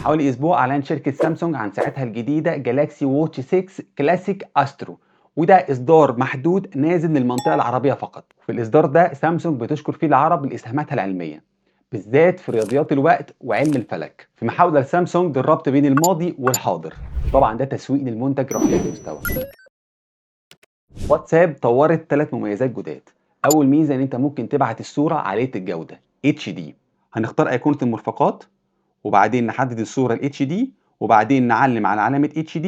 حوالي اسبوع اعلنت شركه سامسونج عن ساعتها الجديده جالاكسي ووتش 6 كلاسيك استرو، وده اصدار محدود نازل للمنطقه العربيه فقط. في الاصدار ده سامسونج بتشكر فيه العرب لاسهاماتها العلميه بالذات في رياضيات الوقت وعلم الفلك، في محاوله لسامسونج للربط بين الماضي والحاضر. طبعا ده تسويق للمنتج رفيع المستوى. واتساب طورت 3 مميزات جداد. اول ميزه ان انت ممكن تبعت الصوره عاليه الجوده HD. هنختار ايقونه المرفقات وبعدين نحدد الصوره ال HD وبعدين نعلم على علامه HD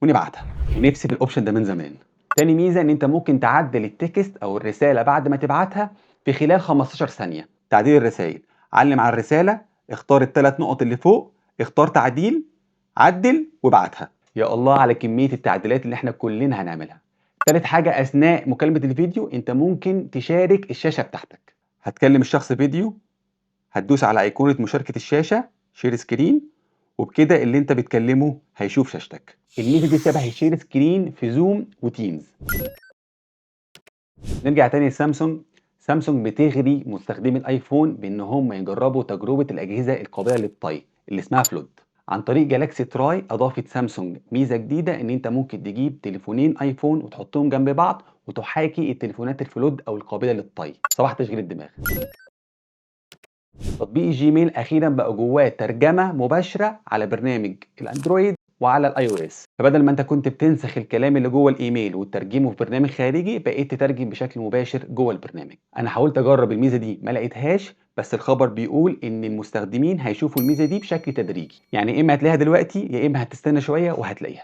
ونبعتها، ونفسي في الاوبشن ده من زمان. تاني ميزه ان انت ممكن تعدل التكست او الرساله بعد ما تبعتها في خلال 15 ثانيه. تعديل الرسائل: علم على الرساله، اختار الثلاث نقط اللي فوق، اختار تعديل، عدل وابعتها. يا الله على كميه التعديلات اللي احنا كلنا هنعملها. تالت حاجه، اثناء مكالمه الفيديو انت ممكن تشارك الشاشه بتاعتك. هتكلم الشخص فيديو، هتدوس على ايقونه مشاركه الشاشه شير سكرين، وبكده اللي انت بتكلمه هيشوف شاشتك. الميزه دي شبه الشير سكرين في زوم وتيمز. نرجع تاني لسامسونج. سامسونج بتغري مستخدمي الايفون بان هم يجربوا تجربه الاجهزه القابله للطي اللي اسمها فلود. عن طريق جالاكسي تراي اضافت سامسونج ميزه جديده ان انت ممكن تجيب تليفونين ايفون وتحطهم جنب بعض وتحاكي التليفونات الفلود او القابله للطي. صباح تشغيل الدماغ. تطبيق الجيميل اخيرا بقى جواه ترجمه مباشره على برنامج الاندرويد وعلى الاي او اس، فبدل ما انت كنت بتنسخ الكلام اللي جوه الايميل وتترجمه في برنامج خارجي بقيت تترجم بشكل مباشر جوه البرنامج. انا حاولت اجرب الميزه دي ما لقيتهاش، بس الخبر بيقول ان المستخدمين هيشوفوا الميزه دي بشكل تدريجي، يعني اما هتلاقيها دلوقتي يا اما هتستنى شويه وهتلاقيها.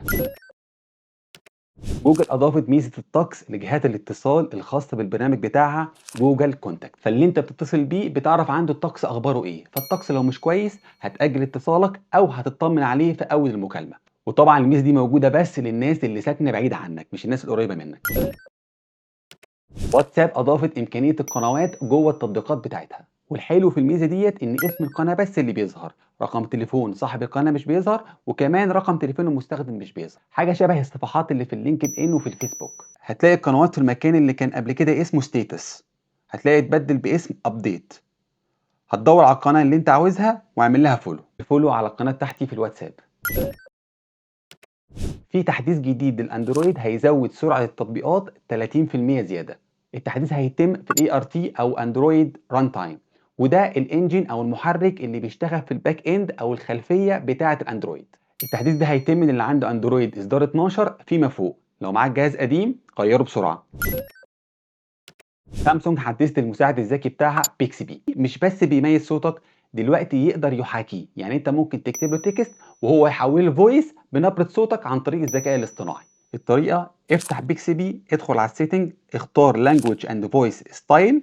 جوجل اضافت ميزه الطقس لجهات الاتصال الخاصه بالبرنامج بتاعها جوجل كونتاكت، فاللي انت بتتصل بيه بتعرف عنده الطقس اخباره ايه، فالطقس لو مش كويس هتاجل اتصالك او هتطمن عليه في اول المكالمه. وطبعا الميزه دي موجوده بس للناس اللي ساكنه بعيد عنك مش الناس القريبه منك. واتساب اضافت امكانيه القنوات جوه التطبيقات بتاعتها، والحلو في الميزه ديت ان اسم القناه بس اللي بيظهر، رقم تليفون صاحب القناه مش بيظهر، وكمان رقم تليفون المستخدم مش بيظهر، حاجه شبه الصفحات اللي في اللينكد ان وفي الفيسبوك. هتلاقي القنوات في المكان اللي كان قبل كده اسمه ستيتس هتلاقي اتبدل باسم ابديت. هتدور على القناه اللي انت عاوزها واعمل لها فولو على القناه بتاعتي في الواتساب. في تحديث جديد للاندرويد هيزود سرعه التطبيقات 30% زياده. التحديث هيتم في الاي ار تي او اندرويد ران تايم، وده الانجن او المحرك اللي بيشتغل في الباك اند او الخلفيه بتاعه الاندرويد. التحديث ده هيتم للي عنده اندرويد اصدار 12 فيما فوق، لو معاك جهاز قديم غيره بسرعه. سامسونج حدثت المساعد الذكي بتاعها بيكسبي، مش بس بيميز صوتك، دلوقتي يقدر يحاكيه، يعني انت ممكن تكتب له تكست وهو يحوله فويس بنبرة صوتك عن طريق الذكاء الاصطناعي. الطريقة: افتح بيكسبي، ادخل على السيتنج، اختار لانجويج اند فويس ستايل،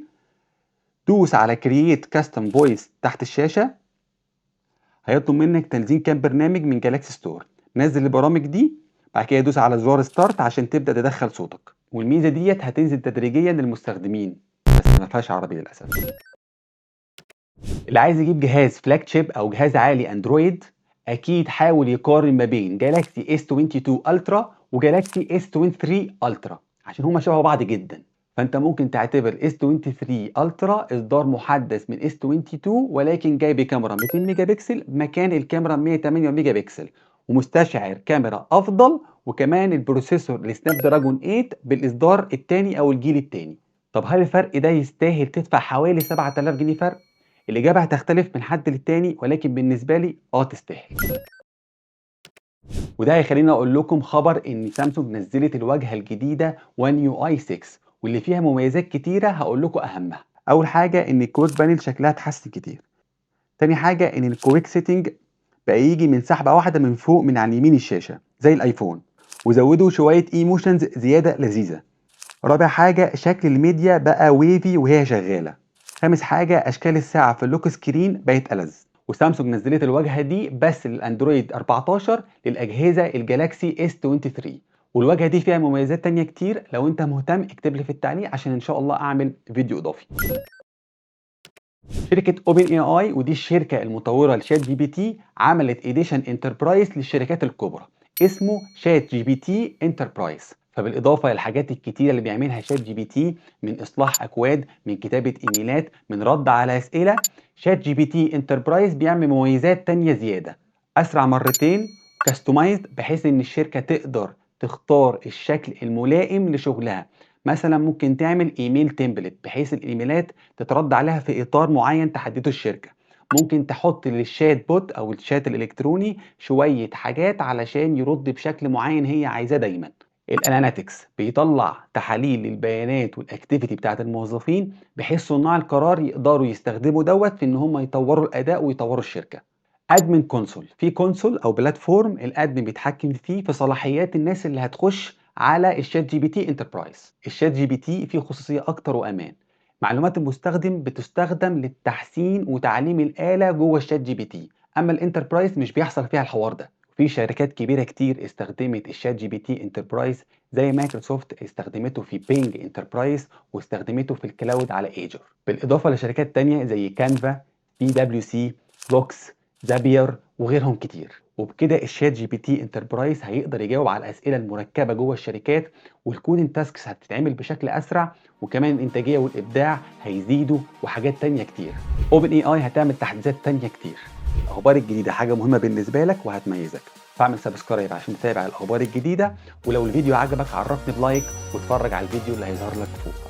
دوس على كرييت كاستم فويس تحت الشاشة. هيطلب منك تنزيل كام برنامج من جالاكسي ستور، نزل البرامج دي، بعد كده دوس على زرار ستارت عشان تبدأ تدخل صوتك، والميزة ديت هتنزل تدريجيا للمستخدمين بس ما فيهاش عربي للأسف. اللي عايز يجيب جهاز فلاج شيب او جهاز عالي اندرويد اكيد حاول يقارن ما بين جالاكسي اس 22 الترا وجالاكسي اس 23 الترا عشان هما شبه بعض جدا. فانت ممكن تعتبر اس 23 الترا اصدار محدث من اس 22 ولكن جاي بكاميرا 200 ميجا بكسل مكان الكاميرا 108 ميجا بكسل، ومستشعر كاميرا افضل، وكمان البروسيسور السناب دراجون 8 بالاصدار الثاني او الجيل الثاني. طب هل الفرق ده يستاهل تدفع حوالي 7000 جنيه فرق؟ الإجابة هتختلف من حد للتاني، ولكن بالنسبة لي تستاهل. وده هيخليني أقول لكم خبر إن سامسونج نزلت الواجهة الجديدة One UI 6 واللي فيها مميزات كتيرة هقول لكم أهمها. أول حاجة إن الكويك بانل شكلها اتحسن كتير. تاني حاجة إن الكويك سيتنج بقى يجي من سحبة واحدة من فوق من على يمين الشاشة زي الآيفون، وزودوا شوية ايموشنز زيادة لذيذة. رابع حاجة شكل الميديا بقى ويفي وهي شغالة. خامس حاجة أشكال الساعة في اللوك سكرين بقت ألذ. وسامسونج نزلت الواجهة دي بس للأندرويد 14 للأجهزة الجالاكسي اس 23، والواجهة دي فيها مميزات تانية كتير. لو أنت مهتم اكتب لي في التعليق عشان إن شاء الله أعمل فيديو إضافي. شركة اوبن اي اي ودي الشركة المطورة لشات جي بي تي عملت اديشن انتربرايز للشركات الكبرى اسمه شات جي بي تي انتربرايز. فبالاضافة للحاجات الكتيرة اللي بيعملها شات جي بي تي من اصلاح اكواد، من كتابة ايميلات، من رد على اسئلة، شات جي بي تي انتربرايز بيعمل مميزات تانية زيادة. أسرع مرتين، كاستمايزد بحيث إن الشركة تقدر تختار الشكل الملائم لشغلها. مثلا ممكن تعمل ايميل تمبلت بحيث الايميلات تترد عليها في اطار معين تحدده الشركه. ممكن تحط للشات بوت او الشات الالكتروني شويه حاجات علشان يرد بشكل معين هي عايزاه دايما. الاناليتكس بيطلع تحاليل للبيانات والاكتيفيتي بتاعت الموظفين بحيث صناع القرار يقدروا يستخدموا دوت في ان هم يطوروا الاداء ويطوروا الشركه. ادمن كونسول، في كونسول او بلاتفورم الادمن بيتحكم فيه في صلاحيات الناس اللي هتخش على الشات جي بي تي انتربرايز. الشات جي بي تي فيه خصوصيه اكتر وامان. معلومات المستخدم بتستخدم للتحسين وتعليم الاله جوه الشات جي بي تي، اما الانتربرايز مش بيحصل فيها الحوار ده. في شركات كبيره كتير استخدمت الشات جي بي تي انتربرايز، زي مايكروسوفت استخدمته في بينج انتربرايز واستخدمته في الكلاود على ايجر، بالاضافه لشركات تانية زي كانفا، بي دبليو سي، فلوكس، زابير وغيرهم كتير. وبكده الشات جي بي تي انتربرايز هيقدر يجاوب على الاسئله المركبه جوه الشركات، والكودين تاسكس هتتعمل بشكل اسرع، وكمان الانتاجيه والابداع هيزيدوا وحاجات تانية كتير. اوبن اي اي هتعمل تحديثات تانية كتير. الاخبار الجديده حاجه مهمه بالنسبه لك وهتميزك، فاعمل سبسكرايب عشان تتابع الاخبار الجديده، ولو الفيديو عجبك عرفني بلايك واتفرج على الفيديو اللي هيظهر لك فوق.